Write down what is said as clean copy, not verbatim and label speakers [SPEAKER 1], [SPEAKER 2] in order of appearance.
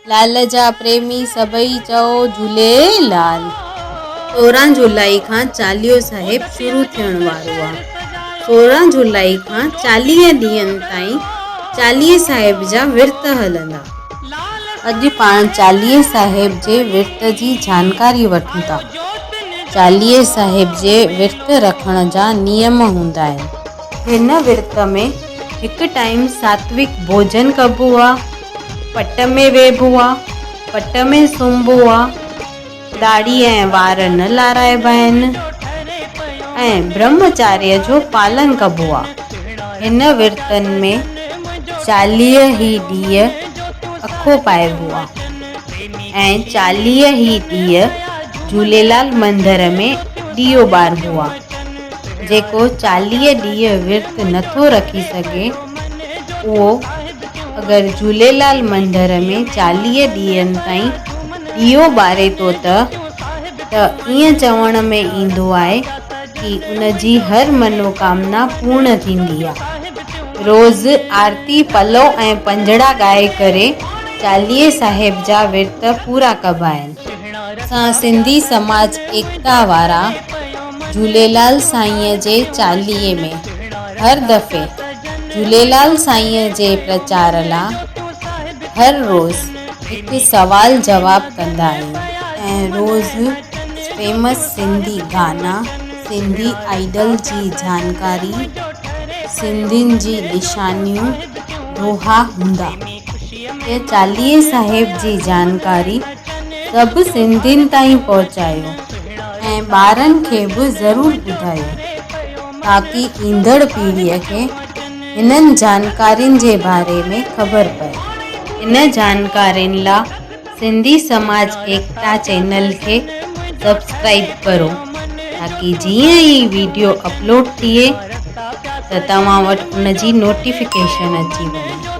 [SPEAKER 1] लाल जा प्रेमी सभई चओ झूलेलाल। 16 जुलाई खां चालीहो साहिब शुरू थियण वारो आहे। 16 जुलाई खां 40 ॾींहंनि ताईं चालीहे साहिब जा विर्त हलंदा। अॼु पाण चालीहे साहिब जे विर्त जी जानकारी वठूं था। चालीहे साहिब जे विर्त रखण जा नियम हूंदा आहिनि। हिन विर्त में हिकु टाइम सात्विक भोजन कबो आहे, पट में वेबो आहे, पट में सुम्हबो आहे, दाढ़ी ऐं वार न लाराइबा आहिनि ऐं ब्रह्मचार्य जो पालन कबो आहे। हिन विर्तनि में 40 ई ॾींहं अखो पाइबो आहे ऐं 40 ई ॾींहं झूलेलाल मंदर में ॾीओ ॿारबो आहे। जेको 40 ॾींहं विर्त नथो रखी सघे उहो अगरि झूलेलाल मंदर में 40 ॾींहंनि ताईं ॾीओ ॿारे थो त ईअं चवण में ईंदो आहे कि उन जी हर मनोकामना पूर्ण थींदी आहे। रोज़ आरती पलव ऐं पंजड़ा ॻाए करे 40 साहिब जा विर्त पूरा कबा आहिनि। असां सिंधी समाज एकता वारा झूलेलाल साईंअ जे चालीहे में हर दफ़े झूलेलाल साईंअ जे प्रचार लाइ हर रोज़ हिकु सवाल जवाब कंदा आहियूं ऐं रोज़ फेमस सिंधी गाना, सिंधी आइडल जी जानकारी, सिंधियुनि जी निशानियूं, दोहा हूंदा। ये 40 साहिब जी जानकारी सभु सिंधियुनि ताईं पहुचायो ऐं ॿारनि खे बि ज़रूरु ॿुधायो ताकि ईंदड़ पीढ़ीअ खे हिननि जानकारियुनि जे बारे में ख़बर पए। इन जानकारियुनि लाइ सिंधी समाज एकता चैनल खे सब्सक्राइब करो ताकि जीअं ई वीडियो अपलोड थिए त तव्हां वटि उन जी नोटिफिकेशन अची वञे।